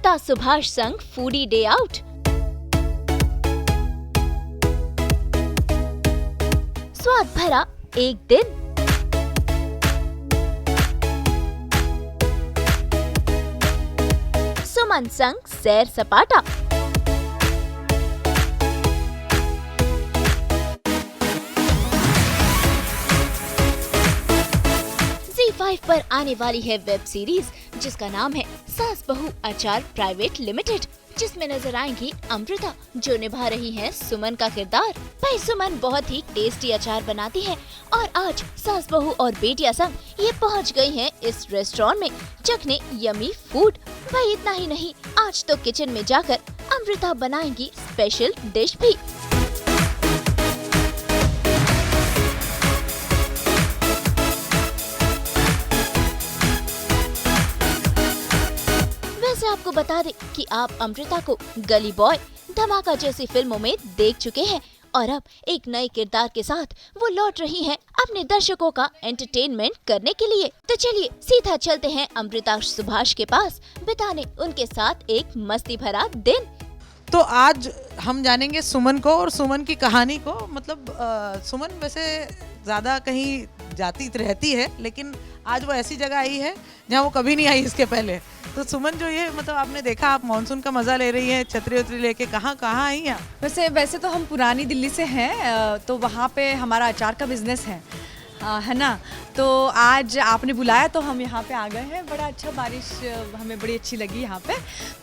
अमृता सुभाष संग foodie day out. स्वाद भरा एक दिन। सुमन संग सैर सपाटा। ZEE5 पर आने वाली है वेब सीरीज जिसका नाम है सास बहू अचार प्राइवेट लिमिटेड, जिसमें नजर आएंगी अमृता जो निभा रही हैं सुमन का किरदार। भाई सुमन बहुत ही टेस्टी अचार बनाती है और आज सास बहू और बेटिया संग ये पहुंच गई हैं इस रेस्टोरेंट में चखने यमी फूड। भाई इतना ही नहीं, आज तो किचन में जाकर अमृता बनाएंगी स्पेशल डिश भी। वैसे आपको बता दें कि आप अमृता को गली बॉय, धमाका जैसी फिल्मों में देख चुके हैं और अब एक नए किरदार के साथ वो लौट रही हैं अपने दर्शकों का एंटरटेनमेंट करने के लिए। तो चलिए सीधा चलते हैं अमृता सुभाष के पास बिताने उनके साथ एक मस्ती भरा दिन। तो आज हम जानेंगे सुमन को और सुमन की कहानी को। मतलब सुमन वैसे ज़्यादा कहीं जाती रहती है, लेकिन आज वो ऐसी जगह आई है जहाँ वो कभी नहीं आई इसके पहले। तो सुमन जो ये मतलब आपने देखा, आप मानसून का मज़ा ले रही है, छतरी उतरी लेके, कहाँ आई हैं आप? वैसे तो हम पुरानी दिल्ली से हैं, तो वहाँ पे हमारा अचार का बिजनेस है ना। तो आज आपने बुलाया तो हम यहाँ पे आ गए हैं। बड़ा अच्छा, बारिश हमें बड़ी अच्छी लगी यहाँ पे।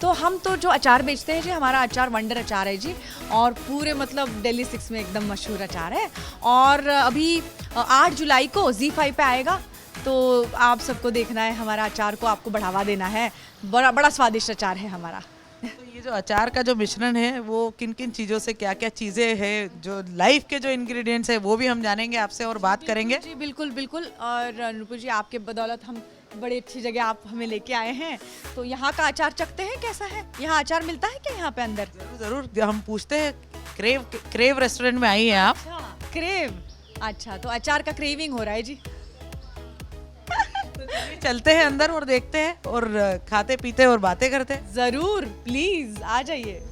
तो हम तो जो अचार बेचते हैं जी, हमारा अचार वंडर अचार है जी, और पूरे मतलब दिल्ली 6 में एकदम मशहूर अचार है। और अभी 8 जुलाई को ZEE5 पे आएगा, तो आप सबको देखना है हमारा अचार को, आपको बढ़ावा देना है। बड़ा स्वादिष्ट अचार है हमारा। तो ये जो अचार का जो मिश्रण है वो किन किन चीज़ों से, क्या क्या चीज़ें हैं, जो लाइफ के जो इंग्रेडिएंट्स है वो भी हम जानेंगे आपसे और बात करेंगे। जी बिल्कुल बिल्कुल। और नुपुर जी, आपके बदौलत हम बड़ी अच्छी जगह आप हमें लेके आए हैं। तो यहाँ का अचार चखते हैं कैसा है? यहाँ अचार मिलता है क्या यहाँ पे अंदर? जरूर हम पूछते हैं। क्रेव रेस्टोरेंट में आई हैं आप? क्रेव, अच्छा, तो अचार का क्रेविंग हो रहा है जी। चलते हैं अंदर और देखते हैं और खाते पीते और बातें करते हैं। जरूर, प्लीज आ जाइए।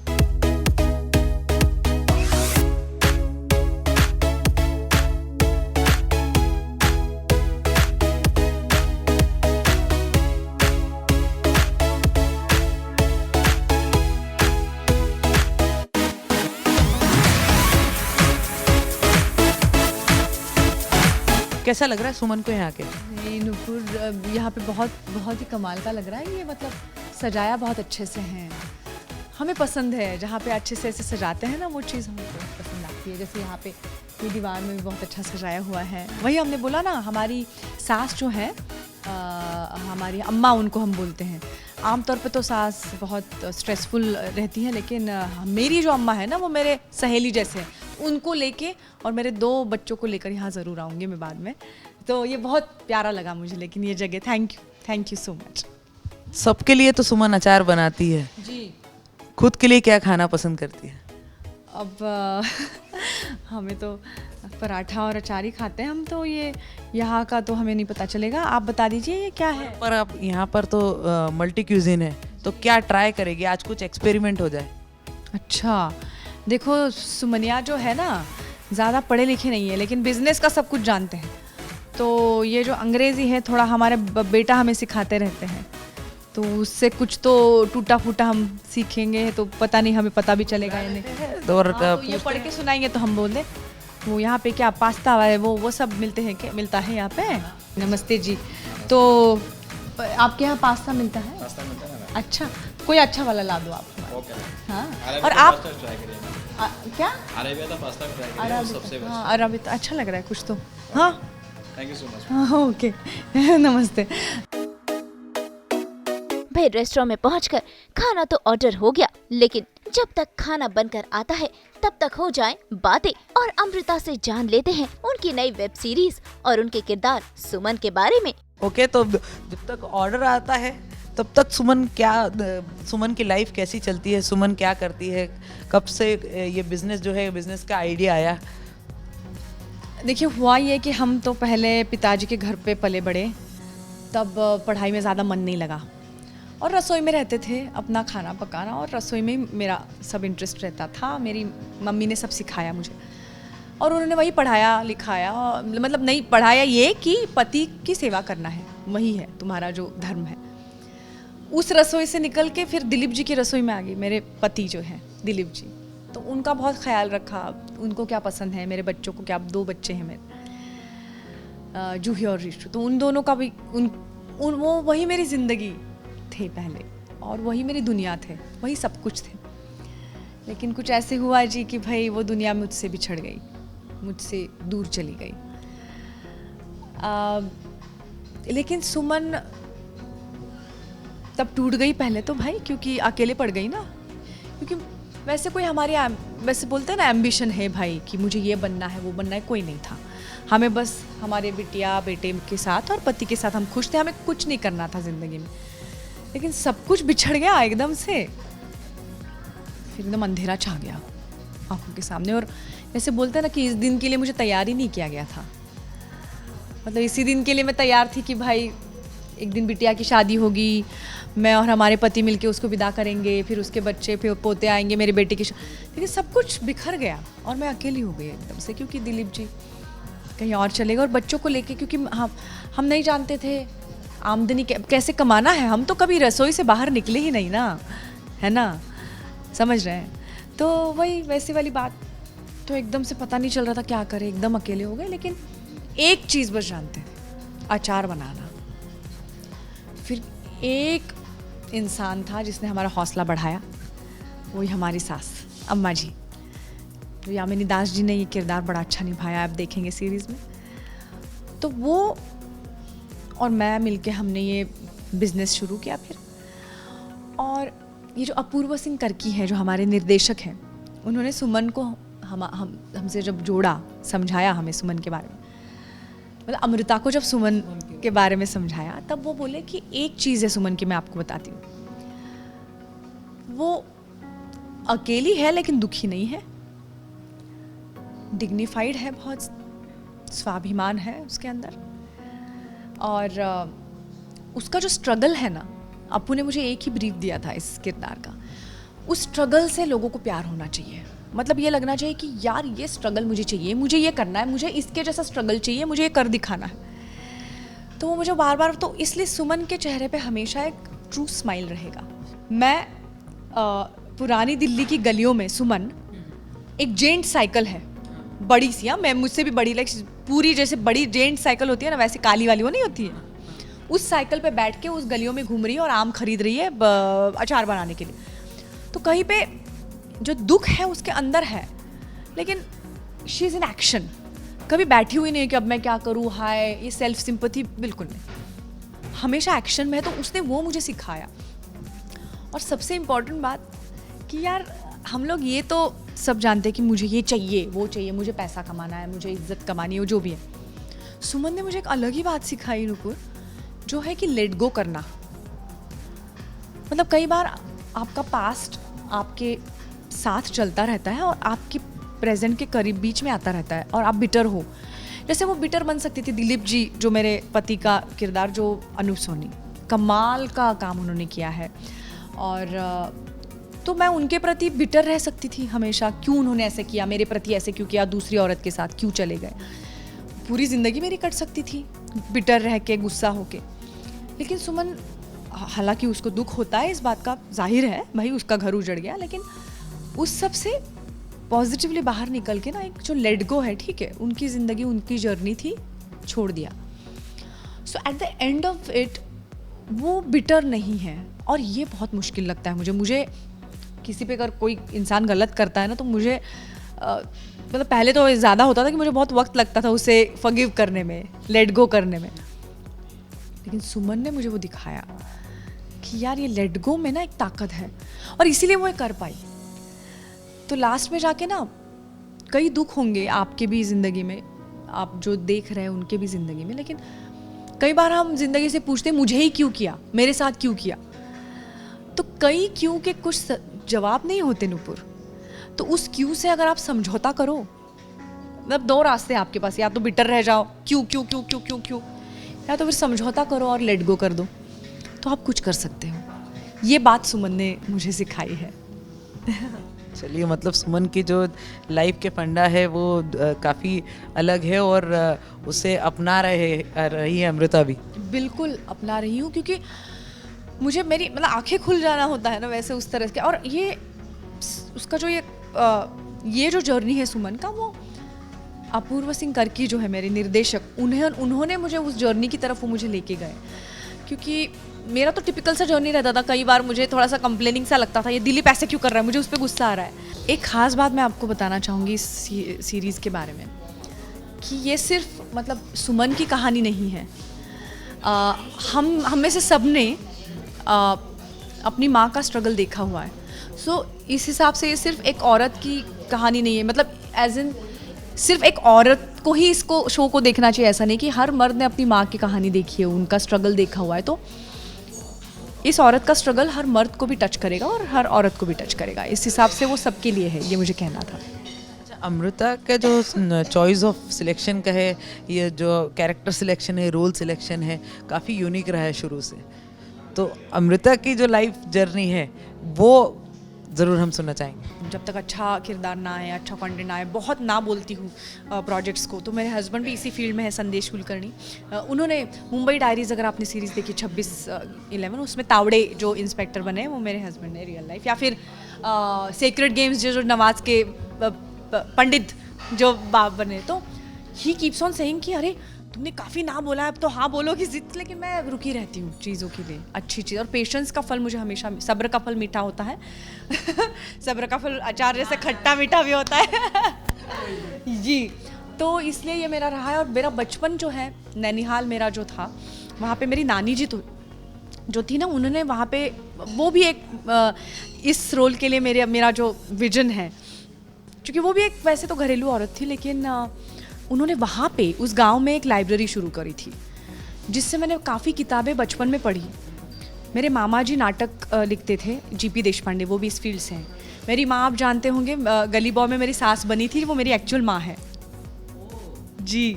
कैसा लग रहा है सुमन को यहाँ के? नुपुर, यहाँ पे बहुत ही कमाल का लग रहा है। ये मतलब सजाया बहुत अच्छे से है, हमें पसंद है। जहाँ पे अच्छे से ऐसे सजाते हैं ना, वो चीज़ हमें बहुत पसंद आती है। जैसे यहाँ पे ये दीवार में भी बहुत अच्छा सजाया हुआ है। वही हमने बोला ना, हमारी सास जो है, हमारी अम्मा उनको हम बोलते हैं। आमतौर पे तो सास बहुत स्ट्रेसफुल रहती है, लेकिन मेरी जो अम्मा है ना, वो मेरे सहेली जैसे हैं। उनको लेके और मेरे 2 बच्चों को लेकर यहाँ ज़रूर आऊँगी मैं बाद में। तो ये बहुत प्यारा लगा मुझे, लेकिन ये जगह थैंक यू सो मच। सबके लिए तो सुमन अचार बनाती है जी, खुद के लिए क्या खाना पसंद करती है? अब हमें तो पराठा और अचार ही खाते हैं हम। तो ये यहाँ का तो हमें नहीं पता चलेगा, आप बता दीजिए ये क्या है। पर आप यहाँ पर तो मल्टी क्यूजिन है, तो क्या ट्राई करेगी आज? कुछ एक्सपेरिमेंट हो जाए। अच्छा देखो, सुमनिया जो है ना, ज़्यादा पढ़े लिखे नहीं है, लेकिन बिजनेस का सब कुछ जानते हैं। तो ये जो अंग्रेज़ी है, थोड़ा हमारे बेटा हमें सिखाते रहते हैं, तो उससे कुछ तो टूटा फूटा हम सीखेंगे। तो पता नहीं, हमें पता भी चलेगा या नहीं। तो ये पढ़ के सुनाएंगे तो हम बोल दें। वो यहाँ पे क्या पास्ता है, वो सब मिलते हैं क्या? मिलता है यहाँ पे? नमस्ते जी। तो आपके यहाँ पास्ता मिलता है? पास्ता मिलता है ना। अच्छा, कोई अच्छा वाला ला दो आप। हाँ, और आप क्या अरेबिया का पास्ता ट्राई करिए, सबसे बेस्ट। हाँ, अरबिया अच्छा लग रहा है कुछ तो। हाँ, थैंक यू सो मच। हाँ, ओके। नमस्ते। भाई रेस्टोरेंट में पहुंचकर खाना तो ऑर्डर हो गया, लेकिन जब तक खाना बनकर आता है तब तक हो जाए बातें और अमृता से जान लेते हैं उनकी नई वेब सीरीज और उनके किरदार सुमन के बारे में। ओके, तो जब तक ऑर्डर आता है तब तक सुमन की लाइफ कैसी चलती है? सुमन क्या करती है? कब से ये बिजनेस जो है, बिजनेस का आइडिया आया? देखिए, हुआ ये कि हम तो पहले पिताजी के घर पे पले बड़े, तब पढ़ाई में ज़्यादा मन नहीं लगा। और रसोई में रहते थे, अपना खाना पकाना, और रसोई में मेरा सब इंटरेस्ट रहता था। मेरी मम्मी ने सब सिखाया मुझे, और उन्होंने वही पढ़ाया लिखाया, मतलब नहीं पढ़ाया ये कि पति की सेवा करना है, वही है तुम्हारा जो धर्म है। उस रसोई से निकल के फिर दिलीप जी की रसोई में आ गई। मेरे पति जो हैं दिलीप जी, तो उनका बहुत ख्याल रखा, उनको क्या पसंद है, मेरे बच्चों को क्या, 2 बच्चे हैं मेरे, जूही और ऋषु, तो उन दोनों का भी वो वही मेरी ज़िंदगी थे पहले, और वही मेरी दुनिया थे, वही सब कुछ थे। लेकिन कुछ ऐसे हुआ जी कि भाई वो दुनिया मुझसे बिछड़ गई, मुझसे दूर चली गई। लेकिन सुमन तब टूट गई पहले तो भाई, क्योंकि अकेले पड़ गई ना। क्योंकि वैसे कोई हमारे वैसे बोलते हैं ना एम्बिशन है भाई कि मुझे ये बनना है वो बनना है, कोई नहीं था। हमें बस हमारे बिटिया बेटे के साथ और पति के साथ हम खुश थे, हमें कुछ नहीं करना था ज़िंदगी में। लेकिन सब कुछ बिछड़ गया एकदम से, फिर एकदम अंधेरा छा गया आंखों के सामने। और जैसे बोलते हैं ना कि इस दिन के लिए मुझे तैयार ही नहीं किया गया था। मतलब इसी दिन के लिए मैं तैयार थी कि भाई एक दिन बिटिया की शादी होगी, मैं और हमारे पति मिलके उसको विदा करेंगे, फिर उसके बच्चे फिर पोते आएंगे, मेरे बेटे की लेकिन सब कुछ बिखर गया और मैं अकेली हो गई एकदम से, क्योंकि दिलीप जी कहीं और चले गए। और बच्चों को लेके, क्योंकि हम नहीं जानते थे आमदनी कैसे कमाना है, हम तो कभी रसोई से बाहर निकले ही नहीं ना, है ना, समझ रहे हैं। तो वही वैसी वाली बात, तो एकदम से पता नहीं चल रहा था क्या करें, एकदम अकेले हो गए। लेकिन एक चीज़ बस जानते थे, अचार बनाना। फिर एक इंसान था जिसने हमारा हौसला बढ़ाया, वही हमारी सास अम्मा जी। तो यामिनी दास जी ने ये किरदार बड़ा अच्छा निभाया, आप देखेंगे सीरीज़ में। तो वो और मैं मिलके हमने ये बिज़नेस शुरू किया फिर। और ये जो अपूर्व सिंह कर्की हैं, जो हमारे निर्देशक हैं, उन्होंने सुमन को हमसे जब जोड़ा, समझाया हमें सुमन के बारे में, मतलब अमृता को जब सुमन के बारे में समझाया, तब वो बोले कि एक चीज़ है सुमन की, मैं आपको बताती हूँ, वो अकेली है लेकिन दुखी नहीं है, डिग्निफाइड है, बहुत स्वाभिमान है उसके अंदर। और उसका जो स्ट्रगल है ना, अपू ने मुझे एक ही ब्रीफ दिया था इस किरदार का, उस स्ट्रगल से लोगों को प्यार होना चाहिए। मतलब ये लगना चाहिए कि यार ये स्ट्रगल मुझे चाहिए, मुझे ये करना है, मुझे इसके जैसा स्ट्रगल चाहिए, मुझे ये कर दिखाना है। तो वो मुझे बार बार, तो इसलिए सुमन के चेहरे पे हमेशा एक ट्रू स्माइल रहेगा। मैं पुरानी दिल्ली की गलियों में सुमन, एक जेंट साइकिल है बड़ी सी, मैं मुझसे भी बड़ी, लाइक पूरी जैसे बड़ी जेंट साइकिल होती है ना, वैसे काली वाली वो नहीं होती है, उस साइकिल पे बैठ के उस गलियों में घूम रही है और आम खरीद रही है अचार बनाने के लिए। तो कहीं पे जो दुख है उसके अंदर है, लेकिन शी इज़ इन एक्शन, कभी बैठी हुई नहीं कि अब मैं क्या करूँ, हाय, ये सेल्फ सिंपैथी बिल्कुल नहीं, हमेशा एक्शन में है। तो उसने वो मुझे सिखाया। और सबसे इम्पॉर्टेंट बात कि यार हम लोग ये तो सब जानते हैं कि मुझे ये चाहिए वो चाहिए, मुझे पैसा कमाना है, मुझे इज्जत कमानी है, जो भी है। सुमन ने मुझे एक अलग ही बात सिखाई नुपुर, जो है कि लेट गो करना। मतलब कई बार आपका पास्ट आपके साथ चलता रहता है और आपके प्रेजेंट के करीब बीच में आता रहता है और आप बिटर हो। जैसे वो बिटर बन सकती थी दिलीप जी, जो मेरे पति का किरदार, जो अनूप सोनी, कमाल का काम उन्होंने किया है। और तो मैं उनके प्रति बिटर रह सकती थी हमेशा, क्यों उन्होंने ऐसे किया, मेरे प्रति ऐसे क्यों किया, दूसरी औरत के साथ क्यों चले गए। पूरी ज़िंदगी मेरी कट सकती थी बिटर रह के, गुस्सा होके। लेकिन सुमन, हालांकि उसको दुख होता है इस बात का, जाहिर है भाई उसका घर उजड़ गया, लेकिन उस सब से पॉजिटिवली बाहर निकल के ना, एक जो लेट गो है, ठीक है, उनकी ज़िंदगी उनकी जर्नी थी, छोड़ दिया। So at the end of it वो बिटर नहीं है। और ये बहुत मुश्किल लगता है मुझे किसी पे अगर कोई इंसान गलत करता है ना, तो मुझे मतलब पहले तो ज़्यादा होता था कि मुझे बहुत वक्त लगता था उसे फॉरगिव करने में, लेट गो करने में। लेकिन सुमन ने मुझे वो दिखाया कि यार ये लेट गो में ना एक ताकत है, और इसीलिए वो कर पाई। तो लास्ट में जाके ना, कई दुख होंगे आपके भी ज़िंदगी में, आप जो देख रहे हैं उनके भी ज़िंदगी में, लेकिन कई बार हम ज़िंदगी से पूछते हैं मुझे ही क्यों किया, मेरे साथ क्यों किया। तो कई क्यों के कुछ जवाब नहीं होते नुपुर। तो उस क्यों से अगर आप समझौता करो, मतलब 2 रास्ते हैं आपके पास, या तो बिटर रह जाओ, क्यों क्यों क्यों क्यों क्यों क्यों, या तो फिर समझौता करो और लेट गो कर दो, तो आप कुछ कर सकते हो। ये बात सुमन ने मुझे सिखाई है। चलिए, मतलब सुमन की जो लाइफ के फंडा है वो काफ़ी अलग है और उसे अपना रही है अमृता भी। बिल्कुल अपना रही हूँ, क्योंकि मुझे मेरी मतलब आंखें खुल जाना होता है ना, वैसे उस तरह के। और ये उसका जो ये जो जर्नी है सुमन का, वो अपूर्व सिंह कर्की जो है मेरे निर्देशक, उन्होंने मुझे उस जर्नी की तरफ वो मुझे लेके गए। क्योंकि मेरा तो टिपिकल सा जर्नी रहता था, कई बार मुझे थोड़ा सा कंप्लेनिंग सा लगता था, ये दिलीप ऐसे क्यों कर रहा है, मुझे उस पर गुस्सा आ रहा है। एक ख़ास बात मैं आपको बताना चाहूँगी इस सीरीज़ के बारे में, कि ये सिर्फ मतलब सुमन की कहानी नहीं है। हम में से सब ने अपनी माँ का स्ट्रगल देखा हुआ है। सो इस हिसाब से ये सिर्फ एक औरत की कहानी नहीं है, मतलब एज इन सिर्फ एक औरत को ही इसको शो को देखना चाहिए, ऐसा नहीं कि हर मर्द ने अपनी माँ की कहानी देखी है, उनका स्ट्रगल देखा हुआ है। तो इस औरत का स्ट्रगल हर मर्द को भी टच करेगा और हर औरत को भी टच करेगा, इस हिसाब से वो सबके लिए है, ये मुझे कहना था। अच्छा, अमृता का जो चॉइस ऑफ सिलेक्शन का है, ये जो कैरेक्टर सिलेक्शन है, रोल सिलेक्शन है, काफ़ी यूनिक रहा है शुरू से। तो अमृता की जो लाइफ जर्नी है वो ज़रूर हम सुनना चाहेंगे। जब तक अच्छा किरदार ना आए, अच्छा कंटेंट आए, बहुत ना बोलती हूँ प्रोजेक्ट्स को। तो मेरे हस्बैंड भी इसी फील्ड में है, संदेश कुलकर्णी। उन्होंने मुंबई डायरीज, अगर आपने सीरीज़ देखी 26/11, उसमें तावड़े जो इंस्पेक्टर बने वो मेरे हस्बैंड ने रियल लाइफ। या फिर सेक्रेड गेम्स जो नवाज के पंडित जो बाप बने। तो ही कीप्स ऑन सेइंग कि अरे तुमने काफ़ी ना बोला है, अब तो हाँ बोलोगी जिद, लेकिन मैं रुकी रहती हूँ चीज़ों के लिए, अच्छी चीज़। और पेशेंस का फल मुझे हमेशा, सब्र का फल मीठा होता है सब्र का फल अचार जैसे खट्टा मीठा भी होता है जी। तो इसलिए ये मेरा रहा है। और मेरा बचपन जो है नैनीहाल मेरा जो था, वहाँ पे मेरी नानी जी तो जो थी ना, उन्होंने वहाँ पे वो भी एक इस रोल के लिए मेरा जो विजन है, क्योंकि वो भी एक वैसे तो घरेलू औरत थी, लेकिन उन्होंने वहाँ पे उस गांव में एक लाइब्रेरी शुरू करी थी, जिससे मैंने काफ़ी किताबें बचपन में पढ़ी। मेरे मामा जी नाटक लिखते थे, जीपी देशपांडे, वो भी इस फील्ड से हैं। मेरी माँ, आप जानते होंगे, गली बॉय में मेरी सास बनी थी, वो मेरी एक्चुअल माँ है जी।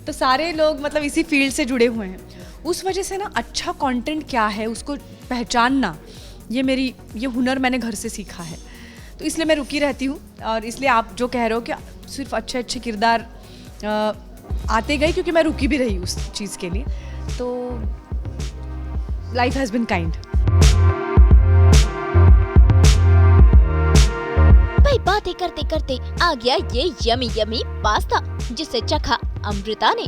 तो सारे लोग मतलब इसी फील्ड से जुड़े हुए हैं। उस वजह से ना अच्छा कंटेंट क्या है उसको पहचानना, ये हुनर मैंने घर से सीखा है। तो इसलिए मैं रुकी रहती हूँ। और इसलिए आप जो कह रहे हो कि सिर्फ अच्छे अच्छे किरदार आते गए, क्योंकि मैं रुकी भी रही उस चीज़ के लिए। तो लाइफ हैज़ बिन काइंड। भाई बातें करते करते आ गया ये यमी यमी पास्ता, जिसे चखा अमृता ने।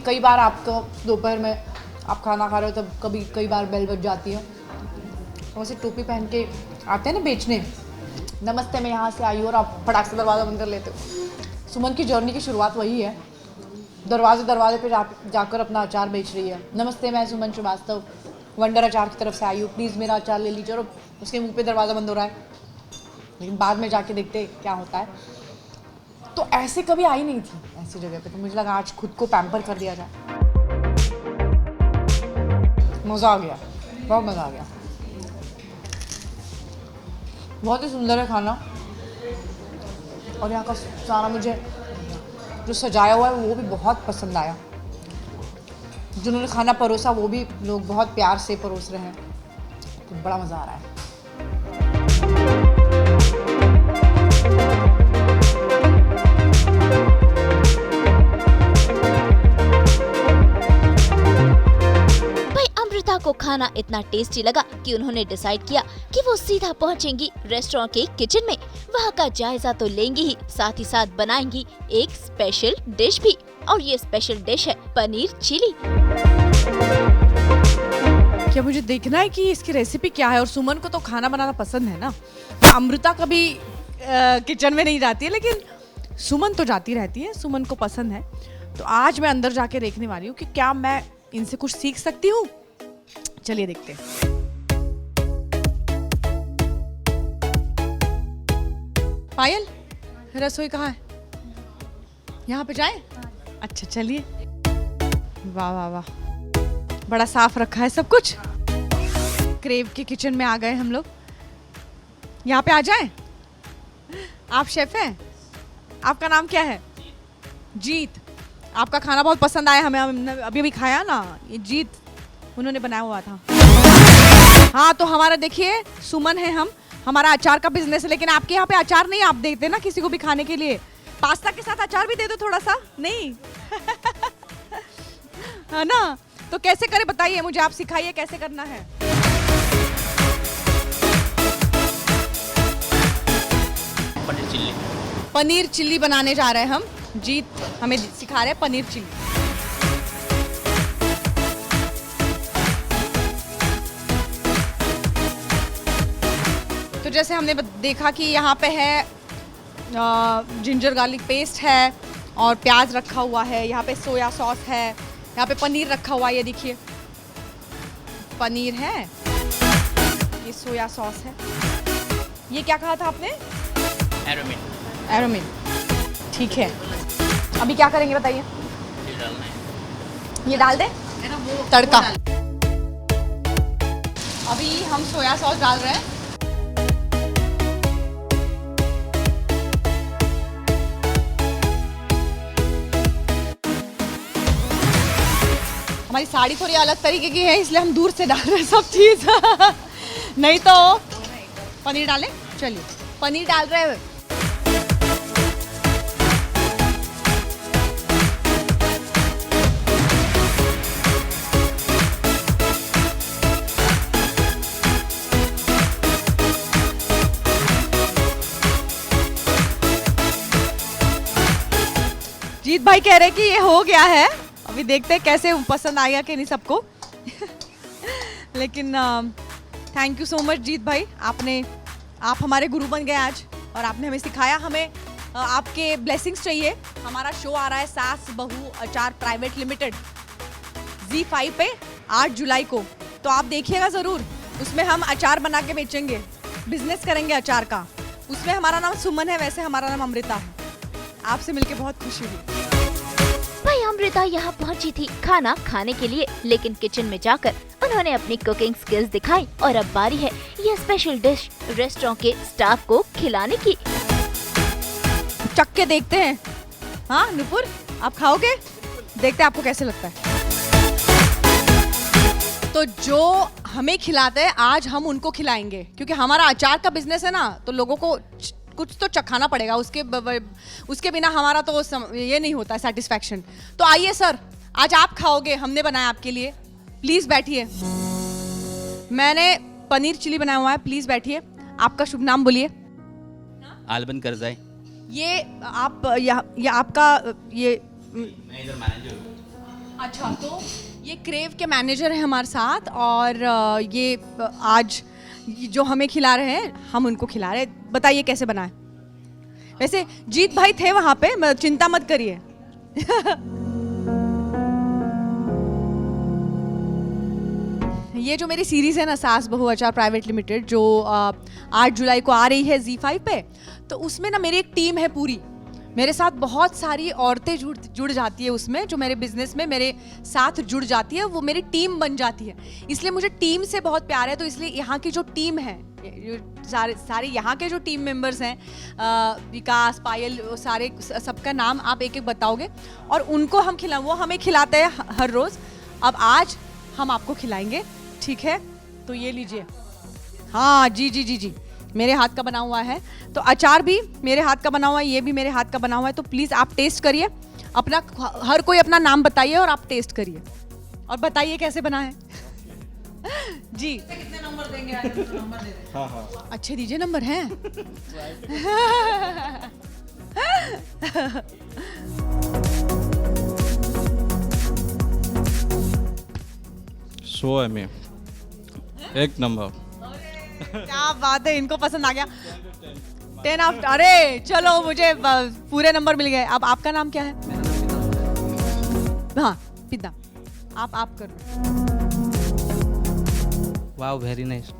कई बार आपको दोपहर में आप खाना खा रहे हो, तब कई बार बेल बज जाती है, तो वैसे टोपी पहन के आते हैं ना बेचने, नमस्ते मैं यहाँ से आई हूँ, और आप फटाक से दरवाज़ा बंद कर लेते हो। सुमन की जर्नी की शुरुआत वही है, दरवाजे पे जाकर अपना अचार बेच रही है। नमस्ते, मैं सुमन श्रीवास्तव वंडर अचार की तरफ से आई हूँ, प्लीज़ मेरा अचार ले लीजिए। और उसके मुँह पे दरवाज़ा बंद हो रहा है, लेकिन बाद में जाके देखते क्या होता है। तो ऐसे कभी आई नहीं थी ऐसी जगह पे, तो मुझे लगा आज खुद को पैम्पर कर दिया जाए। मज़ा आ गया, बहुत मज़ा आ गया। बहुत ही सुंदर है खाना, और यहाँ का सारा मुझे जो सजाया हुआ है वो भी बहुत पसंद आया। जिन्होंने खाना परोसा वो भी लोग बहुत प्यार से परोस रहे हैं, तो बड़ा मज़ा आ रहा है। को खाना इतना टेस्टी लगा कि उन्होंने डिसाइड किया कि वो सीधा पहुंचेंगी रेस्टोरेंट के किचन में। वहाँ का जायजा तो लेंगी ही, साथ ही साथ बनाएंगी एक स्पेशल डिश भी, और ये स्पेशल डिश है पनीर चिली। क्या मुझे देखना है कि इसकी रेसिपी क्या है। और सुमन को तो खाना बनाना पसंद है ना, अमृता कभी किचन में नहीं जाती है, लेकिन सुमन तो जाती रहती है, सुमन को पसंद है। तो आज मैं अंदर जाके देखने वाली हूँ कि क्या मैं इनसे कुछ सीख सकती हूँ। चलिए देखते हैं। पायल, रसोई कहाँ है? यहाँ पे जाए? अच्छा चलिए। वाह वाह वाह, बड़ा साफ रखा है सब कुछ। क्रेव के किचन में आ गए हम लोग। यहाँ पे आ जाए। आप शेफ हैं? आपका नाम क्या है? जीत। आपका खाना बहुत पसंद आया हमें, हमने अभी अभी खाया ना, ये जीत उन्होंने बनाया हुआ था। हाँ तो हमारा देखिए सुमन है, हमारा अचार का बिजनेस है, लेकिन आपके यहाँ पे अचार नहीं आप देते ना किसी को भी खाने के लिए। पास्ता के साथ अचार भी दे दो थोड़ा सा, नहीं? है ना? तो कैसे करें बताइए मुझे, आप सिखाइए कैसे करना है। पनीर चिल्ली। पनीर चिल्ली बनाने जा रहे हैं हम। जीत हमें सिखा रहे हैं पनीर चिल्ली। तो जैसे हमने देखा कि यहाँ पे है जिंजर गार्लिक पेस्ट है और प्याज रखा हुआ है, यहाँ पे सोया सॉस है, यहाँ पे पनीर रखा हुआ है, ये देखिए पनीर है, ये सोया सॉस है। ये क्या कहा था आपने? एरोमिन। एरोमिन, ठीक है। अभी क्या करेंगे बताइए? ये डालना है। ये डाल दें तड़का। अभी हम सोया सॉस डाल रहे हैं। हमारी साड़ी थोड़ी अलग तरीके की है इसलिए हम दूर से डाल रहे हैं सब चीज। नहीं तो पनीर डालें, चलिए पनीर डाल रहे हैं। जीत भाई कह रहे कि ये हो गया है, अभी देखते हैं कैसे पसंद आएगा कि नहीं सबको। लेकिन थैंक यू सो मच जीत भाई, आप हमारे गुरु बन गए आज और आपने हमें सिखाया। हमें आपके ब्लेसिंग्स चाहिए। हमारा शो आ रहा है सास बहू अचार प्राइवेट लिमिटेड ZEE5 पे 8 जुलाई को, तो आप देखिएगा ज़रूर। उसमें हम अचार बना के बेचेंगे, बिजनेस करेंगे अचार का। उसमें हमारा नाम सुमन है, वैसे हमारा नाम अमृता है। आपसे मिलके बहुत खुशी हुई। भाई अमृता यहाँ पहुँची थी खाना खाने के लिए, लेकिन किचन में जाकर उन्होंने अपनी कुकिंग स्किल्स दिखाई और अब बारी है ये स्पेशल डिश रेस्टोरेंट के स्टाफ को खिलाने की। चख के देखते हैं। हाँ नुपुर, आप खाओगे? देखते हैं आपको कैसे लगता है। तो जो हमें खिलाते हैं आज हम उनको खिलाएंगे, क्योंकि हमारा अचार का बिजनेस है ना, तो लोगों को कुछ तो चखाना पड़ेगा, उसके बिना हमारा तो ये नहीं होता सेटिस्फैक्शन। तो आइए सर, आज आप खाओगे, हमने बनाया आपके लिए। प्लीज बैठिए। मैंने पनीर चिली बनाया हुआ है, प्लीज बैठिए। आपका शुभ नाम बोलिए। आलबन करजाई। ये आप ये आपका ये मैं इधर मैनेजर हूँ। अच्छा, तो ये क्रेव के मैनेजर हैं हमारे साथ और ये आज जो हमें खिला रहे हैं हम उनको खिला रहे हैं। बताइए कैसे बनाए। वैसे जीत भाई थे वहां पे, चिंता मत करिए। ये जो मेरी सीरीज है ना सास बहू अचार प्राइवेट लिमिटेड, जो 8 जुलाई को आ रही है ZEE5 पे, तो उसमें ना मेरी एक टीम है पूरी। मेरे साथ बहुत सारी औरतें जुड़ जाती है उसमें, जो मेरे बिजनेस में मेरे साथ जुड़ जाती है, वो मेरी टीम बन जाती है। इसलिए मुझे टीम से बहुत प्यार है। तो इसलिए यहाँ की जो टीम है, सारे यहाँ के जो टीम मेंबर्स हैं, विकास, पायल, सारे सबका नाम आप एक एक बताओगे और उनको हम वो हमें खिलाते हैं हर रोज़। अब आज हम आपको खिलाएंगे, ठीक है? तो ये लीजिए। हाँ जी जी जी जी, मेरे हाथ का बना हुआ है। तो अचार भी मेरे हाथ का बना हुआ है, ये भी मेरे हाथ का बना हुआ है। तो प्लीज़ आप टेस्ट करिए, अपना हर कोई अपना नाम बताइए और आप टेस्ट करिए और बताइए कैसे बना है। जी कितने नंबर देंगे आज? नंबर दे दें। हाँ हाँ। अच्छे दीजिए नंबर हैं। शो है में एक नंबर। क्या बात है, इनको पसंद आ गया। 10 आफ्टर। अरे चलो, मुझे पूरे नंबर मिल गए। अब आपका नाम क्या है? हाँ पिता, आप करो। Wow, very nice.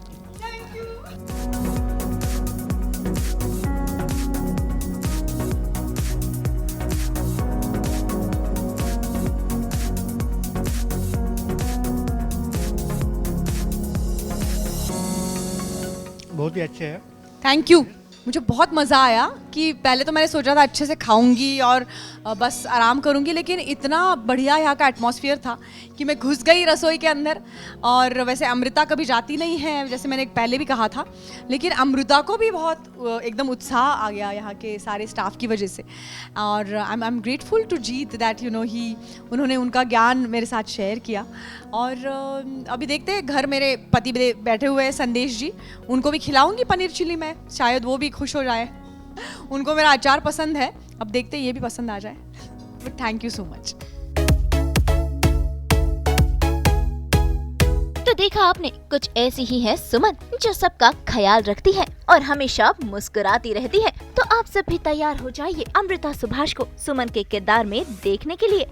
बहुत ही अच्छे हैं। Thank you. मुझे बहुत मज़ा आया कि पहले तो मैंने सोचा था अच्छे से खाऊंगी और बस आराम करूंगी, लेकिन इतना बढ़िया यहाँ का एटमॉस्फेयर था कि मैं घुस गई रसोई के अंदर। और वैसे अमृता कभी जाती नहीं है, जैसे मैंने पहले भी कहा था, लेकिन अमृता को भी बहुत एकदम उत्साह आ गया यहाँ के सारे स्टाफ की वजह से। और I am grateful to Jeet that उन्होंने उनका ज्ञान मेरे साथ शेयर किया। और अभी देखते हैं, घर मेरे पति बैठे हुए हैं संदेश जी, उनको भी खिलाऊंगी पनीर चिली में, शायद वो भी खुश हो जाए। उनको मेरा अचार पसंद है, अब देखते हैं ये भी पसंद आ जाए। But thank you so much. तो देखा आपने, कुछ ऐसी ही है सुमन जो सबका ख्याल रखती है और हमेशा मुस्कुराती रहती है। तो आप सब भी तैयार हो जाइए अमृता सुभाष को सुमन के किरदार में देखने के लिए।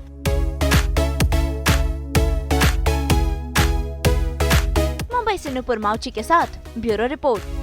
मुंबई से नुपुर माउची के साथ ब्यूरो रिपोर्ट।